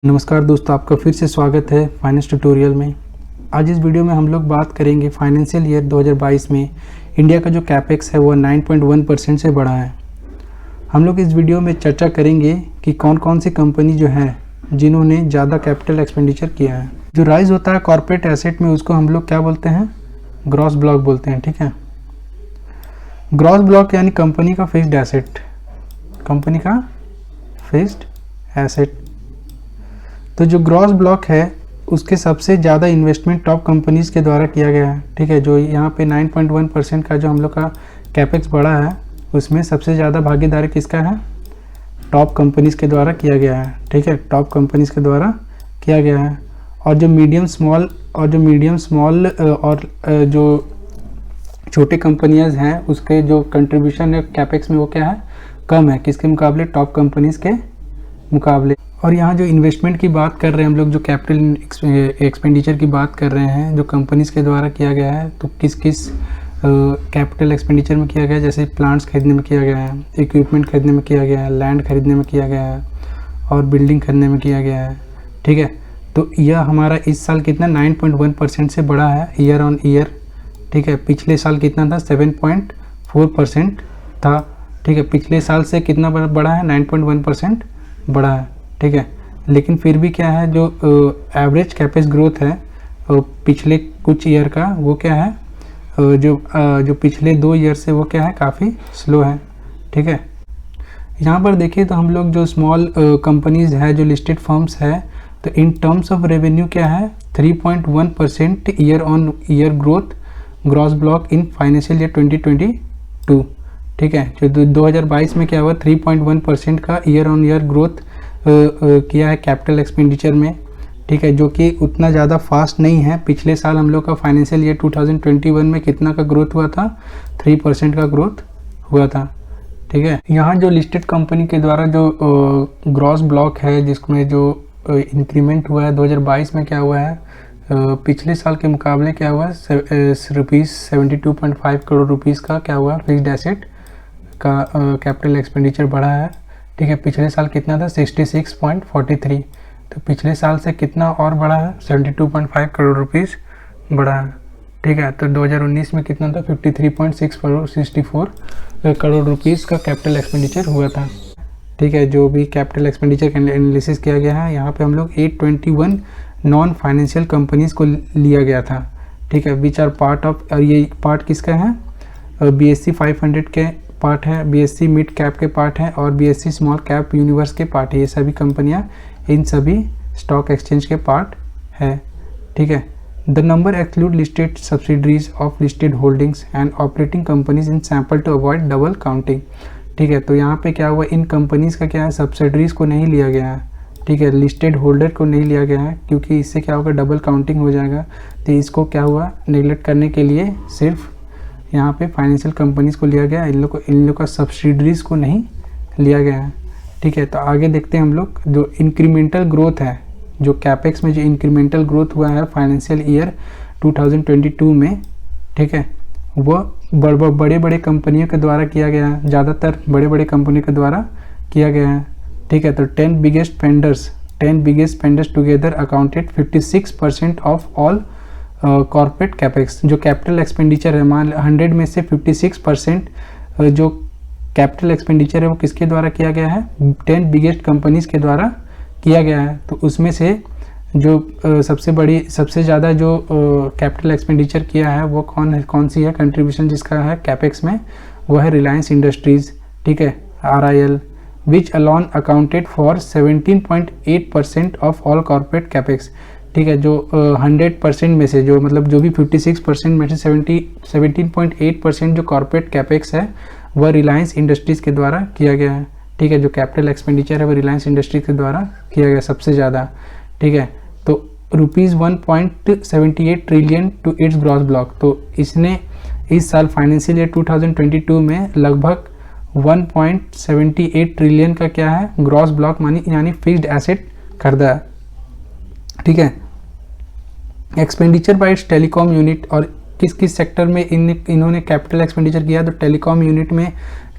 नमस्कार दोस्तों, आपका फिर से स्वागत है फाइनेंस ट्यूटोरियल में। आज इस वीडियो में हम लोग बात करेंगे फाइनेंशियल ईयर 2022 में इंडिया का जो कैपेक्स है वो 9.1% से बढ़ा है। हम लोग इस वीडियो में चर्चा करेंगे कि कौन कौन सी कंपनी जो है जिन्होंने ज़्यादा कैपिटल एक्सपेंडिचर किया है। जो राइज होता है कॉर्पोरेट एसेट में, उसको हम लोग क्या बोलते हैं? ग्रॉस ब्लॉक बोलते हैं। ठीक है, ग्रॉस ब्लॉक यानी कंपनी का फिक्स्ड एसेट, कंपनी का फिक्स्ड एसेट। तो जो ग्रॉस ब्लॉक है उसके सबसे ज़्यादा इन्वेस्टमेंट टॉप कंपनीज़ के द्वारा किया गया है। ठीक है, जो यहाँ पे 9.1% का जो हम लोग का कैपेक्स बढ़ा है उसमें सबसे ज़्यादा भागीदारी किसका है? टॉप कंपनीज़ के द्वारा किया गया है। ठीक है, टॉप कंपनीज़ के द्वारा किया गया है। और जो मीडियम स्मॉल और जो छोटे कंपनियाँ हैं उसके जो कंट्रीब्यूशन है कैपेक्स में वो क्या है? कम है। किसके मुकाबले? टॉप कंपनीज़ के मुकाबले। और यहाँ जो इन्वेस्टमेंट की बात कर रहे हैं हम लोग, जो कैपिटल एक्सपेंडिचर की बात कर रहे हैं जो कंपनीज़ के द्वारा किया गया है, तो किस किस कैपिटल एक्सपेंडिचर में किया गया है? जैसे प्लांट्स खरीदने में किया गया है, इक्विपमेंट खरीदने में किया गया है, लैंड खरीदने में किया गया है और बिल्डिंग खरीदने में किया गया है। ठीक है, तो यह हमारा इस साल कितना 9.1% से बढ़ा है ईयर ऑन ईयर। ठीक है, पिछले साल कितना था? 7.4% था। ठीक है, पिछले साल से कितना बढ़ा है? 9.1% बढ़ा है। ठीक है, लेकिन फिर भी क्या है, जो एवरेज कैपेक्स ग्रोथ है पिछले कुछ ईयर का, वो क्या है? जो पिछले 2 ईयर से वो क्या है? काफ़ी स्लो है। ठीक है, यहाँ पर देखिए तो हम लोग जो स्मॉल कंपनीज़ है, जो लिस्टेड फर्म्स है, तो इन टर्म्स ऑफ रेवेन्यू क्या है? 3.1% year on year growth gross block in financial year 2022। ठीक है, जो 2022 में क्या हुआ? 3.1% का ईयर ऑन ईयर ग्रोथ किया है कैपिटल एक्सपेंडिचर में। ठीक है, जो कि उतना ज़्यादा फास्ट नहीं है। पिछले साल हम लोग का फाइनेंशियल ईयर 2021 में कितना का ग्रोथ हुआ था? 3% का ग्रोथ हुआ था। ठीक है, यहाँ जो लिस्टेड कंपनी के द्वारा जो ग्रॉस ब्लॉक है जिसमें जो इंक्रीमेंट हुआ है 2022 में, क्या हुआ है? पिछले साल के मुकाबले क्या हुआ? रुपीज़ 72.5 करोड़ रुपीज़ का क्या हुआ? फिक्स्ड एसेट का कैपिटल एक्सपेंडिचर बढ़ा है। ठीक है, पिछले साल कितना था? 66.43। तो पिछले साल से कितना और बढ़ा है? 72.5 करोड़ रुपीज़ बढ़ा है। ठीक है, तो 2019 में कितना था? 53.64 करोड़ रुपीज़ का कैपिटल एक्सपेंडिचर हुआ था। ठीक है, जो भी कैपिटल एक्सपेंडिचर का एनालिसिस किया गया है, यहाँ पे हम लोग 821 नॉन फाइनेंशियल कंपनीज़ को लिया गया था। ठीक है, विच आर पार्ट ऑफ, और ये पार्ट किसका है? BSE 500 के पार्ट है, BSE मिड कैप के पार्ट है और BSE स्मॉल कैप यूनिवर्स के पार्ट है। ये सभी कंपनियां इन सभी स्टॉक एक्सचेंज के पार्ट है। ठीक है, the number exclude listed subsidiaries of listed holdings and operating companies in sample to avoid double counting. ठीक है, तो यहाँ पे क्या हुआ? इन कंपनीज का क्या है? सब्सिडरीज को नहीं लिया गया है। ठीक है, लिस्टेड होल्डर को नहीं लिया गया है क्योंकि इससे क्या होगा? डबल काउंटिंग हो जाएगा। तो इसको क्या हुआ? नेगलेक्ट करने के लिए सिर्फ यहाँ पे फाइनेंशियल कंपनीज़ को लिया गया, इन लोग का सब्सिडरीज़ को नहीं लिया गया है। ठीक है, तो आगे देखते हैं हम लोग जो इंक्रीमेंटल ग्रोथ है, जो कैपेक्स में जो इंक्रीमेंटल ग्रोथ हुआ है फाइनेंशियल ईयर 2022 में। ठीक है, वह बड़े बड़े कंपनियों के द्वारा किया गया है, ज़्यादातर बड़े बड़े कंपनियों के द्वारा किया गया है। ठीक है, तो 10 biggest spenders together accounted 56% of all corporate capex. जो कैपिटल एक्सपेंडिचर है, मान 100 में से 56% जो कैपिटल एक्सपेंडिचर है वो किसके द्वारा किया गया है? 10 बिगेस्ट कंपनीज के द्वारा किया गया है। तो उसमें से जो सबसे ज़्यादा जो कैपिटल एक्सपेंडिचर किया है वो कौन सी है? कंट्रीब्यूशन जिसका है कैपेक्स में, वो है रिलायंस इंडस्ट्रीज़। ठीक है, RIL, which alone accounted for 17.8% of all corporate capex. ठीक है, जो 100% में से जो मतलब जो भी 56% में से 17.8% जो कॉर्पोरेट कैपेक्स है वह रिलायंस इंडस्ट्रीज़ के द्वारा किया गया है। ठीक है, जो कैपिटल एक्सपेंडिचर है वो रिलायंस इंडस्ट्रीज के द्वारा किया गया सबसे ज़्यादा। ठीक है, तो ₹1.78 trillion to its gross block. तो इसने इस साल फाइनेंशियल ईयर 2022 में लगभग 1.78 ट्रिलियन का क्या है? ग्रॉस ब्लॉक यानी फिक्स्ड एसेट खरीदा है। ठीक है, एक्सपेंडिचर बाय टेलीकॉम यूनिट, और किस किस सेक्टर में इन्होंने कैपिटल एक्सपेंडिचर किया? तो टेलीकॉम यूनिट में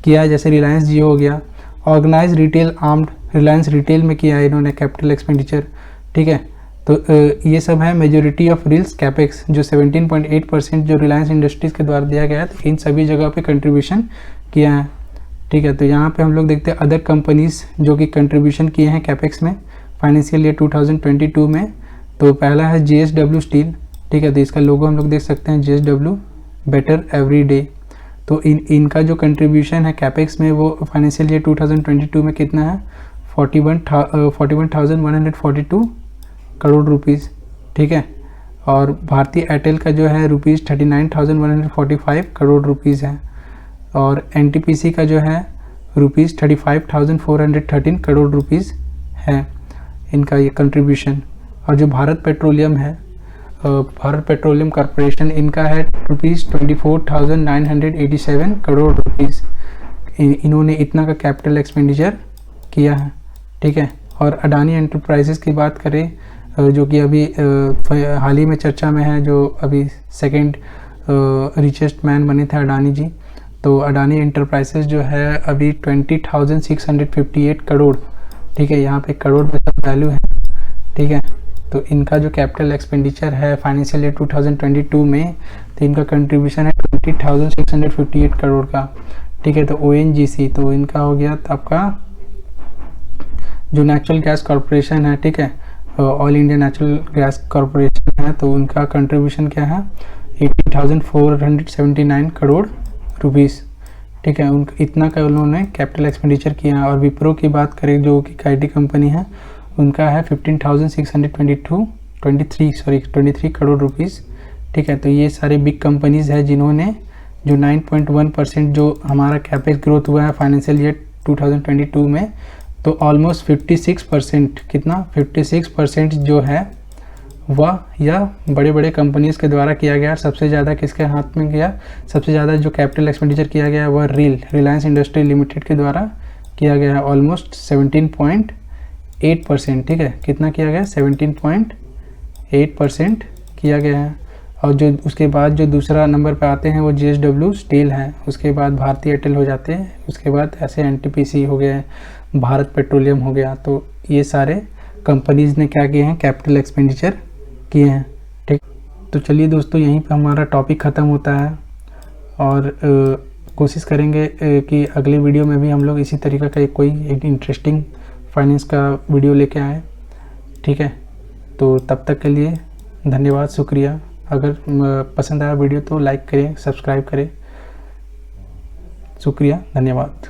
किया है, जैसे रिलायंस जियो हो गया, organize retail armed Reliance retail में किया है इन्होंने कैपिटल एक्सपेंडिचर, ठीक है। तो ये सब है मेजोरिटी ऑफ रील्स कैपेक्स, जो 17.8% जो रिलायंस इंडस्ट्रीज़ के द्वारा दिया गया है, तो इन सभी जगह पे कंट्रीब्यूशन किया है, ठीक है। तो यहाँ पे हम लोग देखते हैं अदर कंपनीज़ जो कि कंट्रीब्यूशन किए हैं कैपेक्स में फाइनेंशियल ईयर 2022 में। तो पहला है JSW स्टील, ठीक है। तो इसका लोगो हम लोग देख सकते हैं, JSW बेटर एवरी डे। तो इनका जो कंट्रीब्यूशन है कैपेक्स में वो फाइनेंशियल ईयर 2022 में कितना है, 41,142 करोड़ रुपीज़, ठीक है। और भारतीय एयरटेल का जो है रुपीज़ 39,145 करोड़ रुपीज़ है। और NTPC का जो है रुपीज़ 35,413 करोड़ रुपीज़ है इनका ये कंट्रीब्यूशन। और जो भारत पेट्रोलियम है, भारत पेट्रोलियम कॉरपोरेशन, इनका है रुपीज़ 24,987 करोड़ रुपीज़। इन्होंने इतना का कैपिटल एक्सपेंडिचर किया है, ठीक है। और अडानी एंटरप्राइजेस की बात करें, जो कि अभी हाल ही में चर्चा में है, जो अभी सेकंड रिचेस्ट मैन बने थे अडानी जी। तो अडानी एंटरप्राइजेस जो है अभी 20,658 करोड़, ठीक है। यहाँ पे करोड़ में सब वैल्यू है, ठीक है। तो इनका जो कैपिटल एक्सपेंडिचर है फाइनेंशियल ईयर 2022 में, तो इनका कंट्रीब्यूशन है 20,658 करोड़ का, ठीक है। तो ONGC, तो इनका हो गया आपका जो नेचुरल गैस कॉरपोरेशन है, ठीक है, all India natural gas corporation है, तो उनका कंट्रीब्यूशन क्या है 80,479 करोड़ रुपीज़, ठीक है। उनका इतना का उन्होंने कैपिटल एक्सपेंडिचर किया है। और विप्रो की बात करें जो कि IT कंपनी है, उनका है 15,623 करोड़ रुपीज़, ठीक है। तो ये सारे बिग कंपनीज़ हैं जिन्होंने जो 9.1% जो हमारा कैपेक्स ग्रोथ हुआ है फाइनेंशियल ईयर 2022 में, तो ऑलमोस्ट 56%, कितना 56% जो है वह या बड़े बड़े कंपनीज़ के द्वारा किया गया। सबसे ज़्यादा किसके हाथ में गया, सबसे ज़्यादा जो कैपिटल एक्सपेंडिचर किया गया है वह रिलायंस इंडस्ट्री लिमिटेड के द्वारा किया गया है, ऑलमोस्ट 17.8%, ठीक है। कितना किया गया, 17.8% किया गया है। और जो उसके बाद जो दूसरा नंबर पे आते हैं वो JSW स्टील है, उसके बाद भारतीय एयरटेल हो जाते हैं, उसके बाद ऐसे NTPC हो गया, भारत पेट्रोलियम हो गया। तो ये सारे कंपनीज़ ने क्या किए हैं, कैपिटल एक्सपेंडिचर किए हैं, ठीक। तो चलिए दोस्तों, यहीं पे हमारा टॉपिक ख़त्म होता है। और कोशिश करेंगे कि अगले वीडियो में भी हम लोग इसी तरीक़े का कोई एक इंटरेस्टिंग फाइनेंस का वीडियो लेके आए, ठीक है। तो तब तक के लिए धन्यवाद, शुक्रिया। अगर पसंद आया वीडियो तो लाइक करें, सब्सक्राइब करें। शुक्रिया, धन्यवाद।